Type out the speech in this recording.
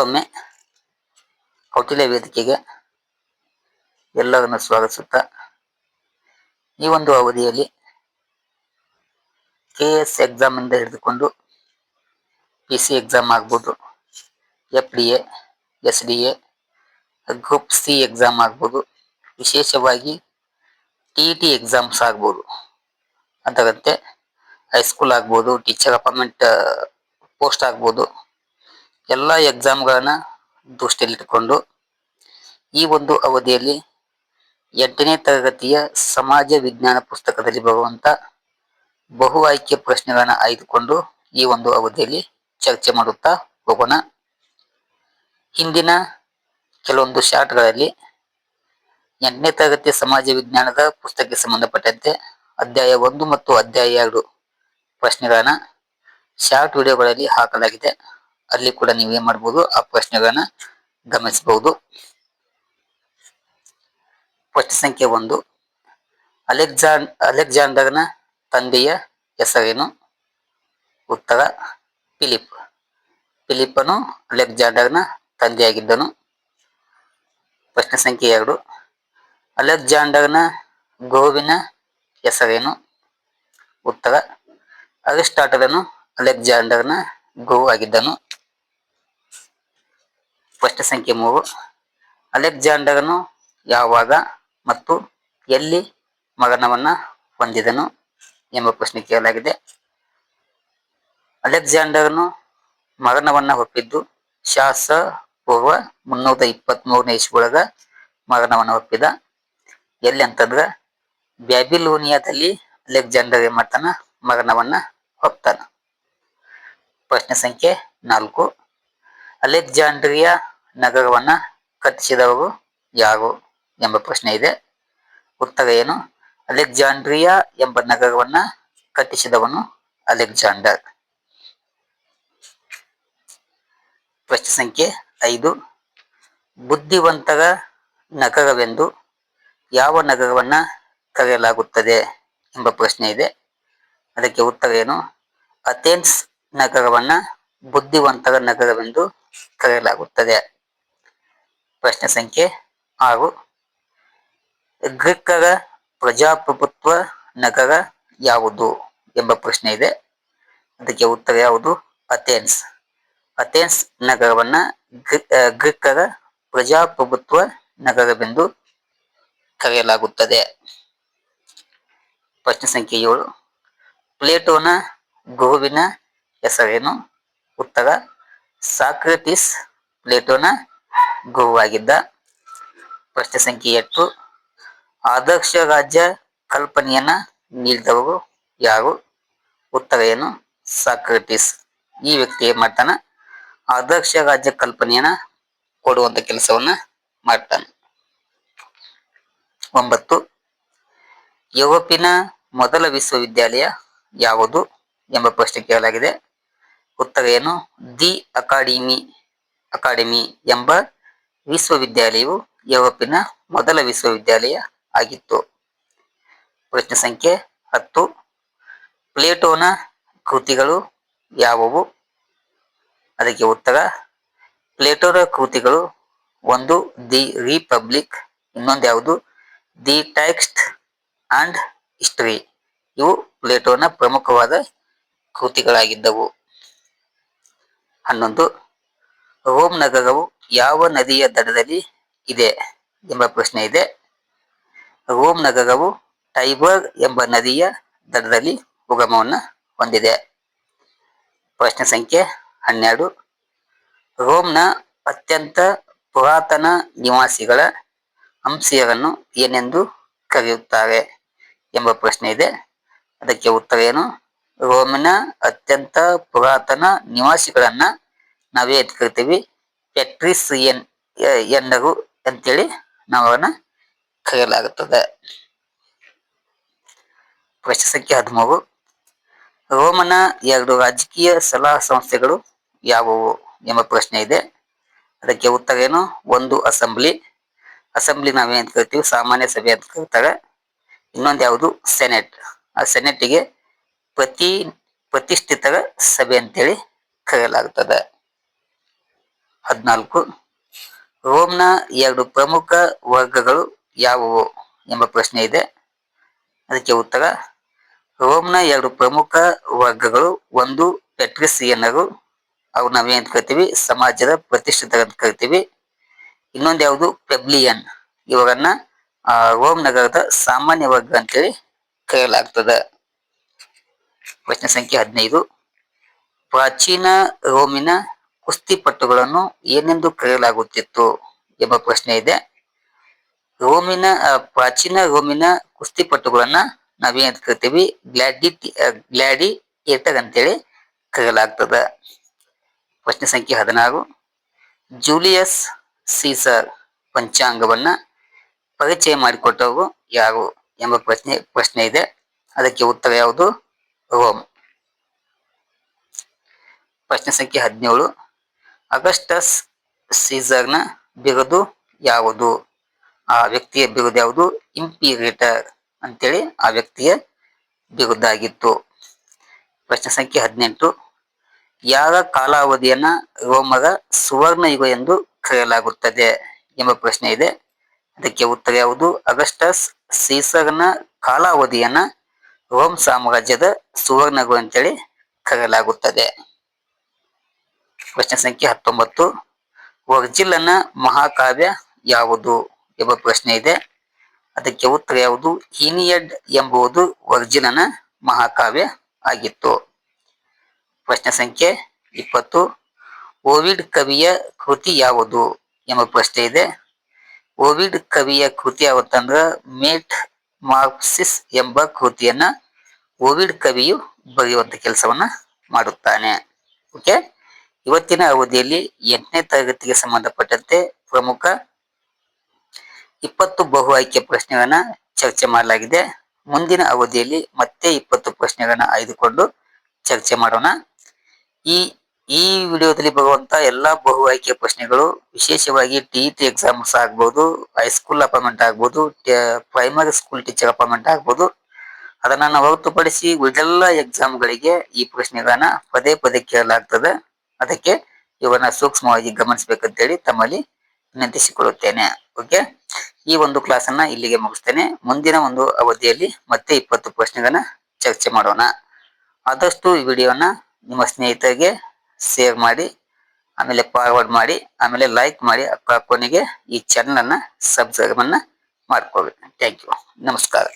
ಮತ್ತೊಮ್ಮೆ ಕೌಟಿಲ್ಯ ವೇದಿಕೆಗೆ ಎಲ್ಲರನ್ನು ಸ್ವಾಗತಿಸುತ್ತಾ ಈ ಒಂದು ಅವಧಿಯಲ್ಲಿ KS ಎಕ್ಸಾಮ್ ಇಂದ ಹಿಡಿದುಕೊಂಡು PC ಎಕ್ಸಾಮ್ ಆಗ್ಬೋದು, FDA, SDA, group C exam ಆಗ್ಬೋದು, ವಿಶೇಷವಾಗಿ TET ಎಕ್ಸಾಮ್ಸ್ ಆಗ್ಬೋದು, ಅದರಂತೆ ಹೈಸ್ಕೂಲ್ ಆಗ್ಬೋದು, ಟೀಚರ್ ಅಪಾಯಿಂಟ್ಮೆಂಟ್ ಪೋಸ್ಟ್ ಆಗ್ಬೋದು, ಎಲ್ಲ ಎಕ್ಸಾಮ್ಗಳನ್ನ ದೃಷ್ಟಿಯಲ್ಲಿಟ್ಟುಕೊಂಡು ಈ ಒಂದು ಅವಧಿಯಲ್ಲಿ 8ನೇ ತರಗತಿಯ ಸಮಾಜ ವಿಜ್ಞಾನ ಪುಸ್ತಕದಲ್ಲಿ ಬರುವಂತ ಬಹು ಆಯ್ಕೆ ಪ್ರಶ್ನೆಗಳನ್ನ ಆಯ್ದುಕೊಂಡು ಈ ಒಂದು ಅವಧಿಯಲ್ಲಿ ಚರ್ಚೆ ಮಾಡುತ್ತಾ ಹೋಗೋಣ. ಹಿಂದಿನ ಕೆಲವೊಂದು ಶಾರ್ಟ್ಗಳಲ್ಲಿ 8ನೇ ತರಗತಿಯ ಸಮಾಜ ವಿಜ್ಞಾನದ ಪುಸ್ತಕಕ್ಕೆ ಸಂಬಂಧಪಟ್ಟಂತೆ ಅಧ್ಯಾಯ 1 ಮತ್ತು ಅಧ್ಯಾಯ 2 ಪ್ರಶ್ನೆಗಳನ್ನ ಶಾರ್ಟ್ ವಿಡಿಯೋಗಳಲ್ಲಿ ಹಾಕಲಾಗಿದೆ. ಅಲ್ಲಿ ಕೂಡ ನೀವೇನ್ ಮಾಡಬಹುದು, ಆ ಪ್ರಶ್ನೆಗಳನ್ನ ಗಮನಿಸಬಹುದು. ಪ್ರಶ್ನೆ ಸಂಖ್ಯೆ 1, ಅಲೆಕ್ಸಾಂಡರ್ನ ತಂದೆಯ ಹೆಸರೇನು? ಉತ್ತರ ಫಿಲಿಪ್. ಫಿಲಿಪ್ಪನು ಅಲೆಕ್ಸಾಂಡರ್ನ ತಂದೆಯಾಗಿದ್ದನು. ಪ್ರಶ್ನೆ ಸಂಖ್ಯೆ 2, ಅಲೆಕ್ಸಾಂಡರ್ನ ಗುರುವಿನ ಹೆಸರೇನು? ಉತ್ತರ ಅರಿಸ್ಟಾಟಲನು ಅಲೆಕ್ಸಾಂಡರ್ನ ಗುರು ಆಗಿದ್ದನು. ಪ್ರಶ್ನೆ ಸಂಖ್ಯೆ 3, ಅಲೆಕ್ಸಾಂಡರನು ಯಾವಾಗ ಮತ್ತು ಎಲ್ಲಿ ಮರಣವನ್ನ ಹೊಂದಿದನು ಎಂಬ ಪ್ರಶ್ನೆ ಕೇಳಲಾಗಿದೆ. ಅಲೆಕ್ಸಾಂಡರನು ಮರಣವನ್ನ ಒಪ್ಪಿದ್ದು ಶಾಸ ಪೂರ್ವ 323ನೇ ಇಸ್ವಿಯೊಳಗ ಮರಣವನ್ನ ಒಪ್ಪಿದ. ಎಲ್ಲಿ ಅಂತಂದ್ರ ಬ್ಯಾಬಿಲೋನಿಯಾದಲ್ಲಿ ಅಲೆಕ್ಸಾಂಡರ್ ಏನ್ ಮಾಡ್ತಾನ, ಮರಣವನ್ನ ಒಪ್ತಾನ. ಪ್ರಶ್ನೆ ಸಂಖ್ಯೆ 4, ಅಲೆಕ್ಸಾಂಡ್ರಿಯಾ ನಗರವನ್ನ ಕಟ್ಟಿಸಿದವರು ಯಾರು ಎಂಬ ಪ್ರಶ್ನೆ ಇದೆ. ಉತ್ತರ ಏನು? ಅಲೆಕ್ಸಾಂಡ್ರಿಯಾ ಎಂಬ ನಗರವನ್ನ ಕಟ್ಟಿಸಿದವನು ಅಲೆಕ್ಸಾಂಡರ್. ಪ್ರಶ್ನೆ ಸಂಖ್ಯೆ 5, ಬುದ್ಧಿವಂತರ ನಗರವೆಂದು ಯಾವ ನಗರವನ್ನ ಕರೆಯಲಾಗುತ್ತದೆ ಎಂಬ ಪ್ರಶ್ನೆ ಇದೆ. ಅದಕ್ಕೆ ಉತ್ತರ ಏನು? ಅಥೆನ್ಸ್ ನಗರವನ್ನ ಬುದ್ಧಿವಂತರ ನಗರವೆಂದು ಕರೆಯಲಾಗುತ್ತದೆ. ಪ್ರಶ್ನೆ ಸಂಖ್ಯೆ 6, ಗ್ರೀಕರ ಪ್ರಜಾಪ್ರಭುತ್ವ ನಗರ ಯಾವುದು ಎಂಬ ಪ್ರಶ್ನೆ ಇದೆ. ಅದಕ್ಕೆ ಉತ್ತರ ಯಾವುದು? ಅಥೆನ್ಸ್. ಅಥೆನ್ಸ್ ನಗರವನ್ನ ಗ್ರೀಕರ ಪ್ರಜಾಪ್ರಭುತ್ವ ನಗರವೆಂದು ಕರೆಯಲಾಗುತ್ತದೆ. ಪ್ರಶ್ನೆ ಸಂಖ್ಯೆ 7, ಪ್ಲೇಟೋನ ಗುರುವಿನ ಹೆಸರೇನು? ಉತ್ತರ ಸಾಕ್ರೆಟಿಸ್ ಪ್ಲೇಟೋನ ಗುರುವಾಗಿದ್ದ. ಪ್ರಶ್ನೆ ಸಂಖ್ಯೆ 8, ಆದರ್ಶ ರಾಜ್ಯ ಕಲ್ಪನೆಯನ್ನ ನೀಡಿದವರು ಯಾರು? ಉತ್ತರ ಏನು? ಸಾಕ್ರೆಟಿಸ್. ಈ ವ್ಯಕ್ತಿ ಏನ್ ಮಾಡ್ತಾನ, ಆದರ್ಶ ರಾಜ್ಯ ಕಲ್ಪನೆಯನ್ನ ಕೊಡುವಂತ ಕೆಲಸವನ್ನ ಮಾಡ್ತಾನೆ. 9, ಯುರೋಪಿನ ಮೊದಲ ವಿಶ್ವವಿದ್ಯಾಲಯ ಯಾವುದು ಎಂಬ ಪ್ರಶ್ನೆ ಕೇಳಲಾಗಿದೆ. ಉತ್ತರ ಏನು? ದಿ ಅಕಾಡೆಮಿ ಎಂಬ ವಿಶ್ವವಿದ್ಯಾಲಯವು ಯುರೋಪಿನ ಮೊದಲ ವಿಶ್ವವಿದ್ಯಾಲಯ ಆಗಿತ್ತು. ಪ್ರಶ್ನೆ ಸಂಖ್ಯೆ 10, ಪ್ಲೇಟೋನ ಕೃತಿಗಳು ಯಾವುವು? ಅದಕ್ಕೆ ಉತ್ತರ ಪ್ಲೇಟೋನ ಕೃತಿಗಳು ಒಂದು ದಿ ರಿಪಬ್ಲಿಕ್, ಇನ್ನೊಂದು ಯಾವುದು? The text and history. ಇವು ಪ್ಲೇಟೋನ ಪ್ರಮುಖವಾದ ಕೃತಿಗಳಾಗಿದ್ದವು. 11, ರೋಮ್ ನಗರವು ಯಾವ ನದಿಯ ದಡದಲ್ಲಿ ಇದೆ ಎಂಬ ಪ್ರಶ್ನೆ ಇದೆ. ರೋಮ್ ನಗರವು ಟೈಬರ್ ಎಂಬ ನದಿಯ ದಡದಲ್ಲಿ ಉಗಮವನ್ನ ಹೊಂದಿದೆ. ಪ್ರಶ್ನೆ ಸಂಖ್ಯೆ 12, ರೋಮ್ನ ಅತ್ಯಂತ ಪುರಾತನ ನಿವಾಸಿಗಳ ಅಂಶೀಯರನ್ನು ಏನೆಂದು ಕರೆಯುತ್ತಾರೆ ಎಂಬ ಪ್ರಶ್ನೆ ಇದೆ. ಅದಕ್ಕೆ ಉತ್ತರ ಏನು? ರೋಮಿನ ಅತ್ಯಂತ ಪುರಾತನ ನಿವಾಸಿಗಳನ್ನ ನಾವೇ ಕರಿತೀವಿ ಪೆಟ್ರಿಸಿಯನ್ ಎನ್ನರು ಅಂತೇಳಿ ನಾವನ್ನ ಕರೆಯಲಾಗುತ್ತದೆ. ಪ್ರಶ್ನೆ ಸಂಖ್ಯೆ 13, ರೋಮನ 2 ರಾಜಕೀಯ ಸಲಹಾ ಸಂಸ್ಥೆಗಳು ಯಾವುವು ಎಂಬ ಪ್ರಶ್ನೆ ಇದೆ. ಅದಕ್ಕೆ ಉತ್ತರ ಏನು? ಒಂದು ಅಸೆಂಬ್ಲಿ ನಾವೇನ್ ಕರಿತೀವಿ ಸಾಮಾನ್ಯ ಸಭೆ ಅಂತ ಕರೀತಾರೆ. ಇನ್ನೊಂದು ಯಾವುದು? ಸೆನೆಟ್. ಆ ಸೆನೆಟ್ಗೆ ಪ್ರತಿಷ್ಠಿತರ ಸಭೆ ಅಂತೇಳಿ ಕರೆಯಲಾಗುತ್ತದೆ. 14. ರೋಮ್ನ 2 ಪ್ರಮುಖ ವರ್ಗಗಳು ಯಾವುವು ಎಂಬ ಪ್ರಶ್ನೆ ಇದೆ. ಅದಕ್ಕೆ ಉತ್ತರ ರೋಮ್ನ 2 ಪ್ರಮುಖ ವರ್ಗಗಳು, ಒಂದು ಪೆಟ್ರಿಸಿಯನ್ನರು, ಅವ್ರು ನಾವೇನ್ ಕರಿತೀವಿ ಸಮಾಜದ ಪ್ರತಿಷ್ಠಿತ ಅಂತ ಕರಿತೀವಿ. ಇನ್ನೊಂದು ಯಾವುದು ಪೆಬ್ಲಿಯನ್, ಇವರನ್ನ ರೋಮ್ ನಗರದ ಸಾಮಾನ್ಯ ವರ್ಗ ಅಂತೇಳಿ ಕರೆಯಲಾಗ್ತದೆ. ಪ್ರಶ್ನೆ ಸಂಖ್ಯೆ 15. ಪ್ರಾಚೀನ ರೋಮಿನ ಕುಸ್ತಿಪಟುಗಳನ್ನು ಏನೆಂದು ಕರೆಯಲಾಗುತ್ತಿತ್ತು ಎಂಬ ಪ್ರಶ್ನೆ ಇದೆ. ಪ್ರಾಚೀನ ರೋಮಿನ ಕುಸ್ತಿಪಟುಗಳನ್ನ ನಾವೇನ್ ಕರಿತೀವಿ ಗ್ಲಾಡಿಯೇಟರ್ ಅಂತೇಳಿ ಕರೆಯಲಾಗ್ತದೆ. ಪ್ರಶ್ನೆ ಸಂಖ್ಯೆ 16. ಜೂಲಿಯಸ್ ಸೀಸರ್ ಪಂಚಾಂಗವನ್ನ ಪರಿಚಯ ಮಾಡಿಕೊಟ್ಟವರು ಯಾರು ಎಂಬ ಪ್ರಶ್ನೆ ಇದೆ. ಅದಕ್ಕೆ ಉತ್ತರ ಯಾವುದು? ರೋಮ್. ಪ್ರಶ್ನೆ ಸಂಖ್ಯೆ 17. ಅಗಸ್ಟಸ್ ಸೀಸರ್ನ ಬಿರುದು ಯಾವುದು? ಆ ವ್ಯಕ್ತಿಯ ಬಿರುದು ಯಾವುದು? ಇಂಪೀರೇಟರ್ ಅಂತೇಳಿ ಆ ವ್ಯಕ್ತಿಯ ಬಿರುದಾಗಿತ್ತು. ಪ್ರಶ್ನೆ ಸಂಖ್ಯೆ 18. ಯಾರ ಕಾಲಾವಧಿಯನ್ನ ರೋಮರ ಸುವರ್ಣ ಯುಗ ಎಂದು ಕರೆಯಲಾಗುತ್ತದೆ ಎಂಬ ಪ್ರಶ್ನೆ ಇದೆ. ಅದಕ್ಕೆ ಉತ್ತರ ಯಾವುದು? ಅಗಸ್ಟಸ್ ಸೀಸರ್ನ ಕಾಲಾವಧಿಯನ್ನ ರೋಮ್ ಸಾಮ್ರಾಜ್ಯದ ಸುವರ್ಣ ಯುಗ ಅಂತೇಳಿ ಕರೆಯಲಾಗುತ್ತದೆ. ಪ್ರಶ್ನೆ ಸಂಖ್ಯೆ 19. ವರ್ಜಿಲನ ಮಹಾಕಾವ್ಯ ಯಾವುದು ಎಂಬ ಪ್ರಶ್ನೆ ಇದೆ. ಅದಕ್ಕೆ ಉತ್ತರ ಯಾವುದು? ಈನಿಯಡ್ ಎಂಬುದು ವರ್ಜಿಲನ ಮಹಾಕಾವ್ಯ ಆಗಿತ್ತು. ಪ್ರಶ್ನೆ ಸಂಖ್ಯೆ 20. ಓವಿಡ್ ಕವಿಯ ಕೃತಿ ಯಾವುದು ಎಂಬ ಪ್ರಶ್ನೆ ಇದೆ. ಓವಿಡ್ ಕವಿಯ ಕೃತಿ ಯಾವತ್ತಂದ್ರ ಮೇಟ್ ಮಾರ್ಕ್ಸಿಸ್ ಎಂಬ ಕೃತಿಯನ್ನ ಓವಿಡ್ ಕವಿಯು ಬರೆಯುವಂತ ಕೆಲಸವನ್ನ ಮಾಡುತ್ತಾನೆ. ಓಕೆ, ಇವತ್ತಿನ ಅವಧಿಯಲ್ಲಿ 8ನೇ ತರಗತಿಗೆ ಸಂಬಂಧಪಟ್ಟಂತೆ ಪ್ರಮುಖ 20 ಬಹು ಆಯ್ಕೆ ಪ್ರಶ್ನೆಗಳನ್ನ ಚರ್ಚೆ ಮಾಡಲಾಗಿದೆ. ಮುಂದಿನ ಅವಧಿಯಲ್ಲಿ ಮತ್ತೆ 20 ಪ್ರಶ್ನೆಗಳನ್ನ ಆಯ್ದುಕೊಂಡು ಚರ್ಚೆ ಮಾಡೋಣ. ಈ ವಿಡಿಯೋದಲ್ಲಿ ಬರುವಂತ ಎಲ್ಲಾ ಬಹು ಆಯ್ಕೆ ಪ್ರಶ್ನೆಗಳು ವಿಶೇಷವಾಗಿ ಟಿಇಟಿ ಎಕ್ಸಾಮ್ಸ್ ಆಗ್ಬಹುದು, ಹೈಸ್ಕೂಲ್ ಅಪಾಯಿಂಟ್ಮೆಂಟ್ ಆಗ್ಬಹುದು, ಪ್ರೈಮರಿ ಸ್ಕೂಲ್ ಟೀಚರ್ ಅಪಾಯಿಂಟ್ಮೆಂಟ್ ಆಗ್ಬಹುದು. ಅದನ್ನ ಹೊರತುಪಡಿಸಿ ಉಳಿದೆಲ್ಲ ಎಕ್ಸಾಮ್ಗಳಿಗೆ ಈ ಪ್ರಶ್ನೆಗಳನ್ನ ಪದೇ ಪದೇ ಕೇಳಲಾಗ್ತದೆ. ಅದಕ್ಕೆ ಇವನ್ನ ಸೂಕ್ಷ್ಮವಾಗಿ ಗಮನಿಸಬೇಕಂತೇಳಿ ತಮ್ಮಲ್ಲಿ ವಿನಂತಿಸಿಕೊಳ್ಳುತ್ತೇನೆ. ಓಕೆ, ಈ ಒಂದು ಕ್ಲಾಸ್ ಅನ್ನ ಇಲ್ಲಿಗೆ ಮುಗಿಸ್ತೇನೆ. ಮುಂದಿನ ಒಂದು ಅವಧಿಯಲ್ಲಿ ಮತ್ತೆ 20 ಪ್ರಶ್ನೆಗಳನ್ನ ಚರ್ಚೆ ಮಾಡೋಣ. ಆದಷ್ಟು ಈ ವಿಡಿಯೋನ ನಿಮ್ಮ ಸ್ನೇಹಿತರಿಗೆ ಶೇರ್ ಮಾಡಿ, ಆಮೇಲೆ ಫಾರ್ವರ್ಡ್ ಮಾಡಿ, ಆಮೇಲೆ ಲೈಕ್ ಮಾಡಿ, ಕೊನೆಗೆ ಈ ಚಾನಲ್ ಅನ್ನ ಸಬ್ಸ್ಕ್ರೈಬ್ ಅನ್ನ ಮಾಡ್ಕೊಳ್ಳಿ. Thank you. ನಮಸ್ಕಾರ.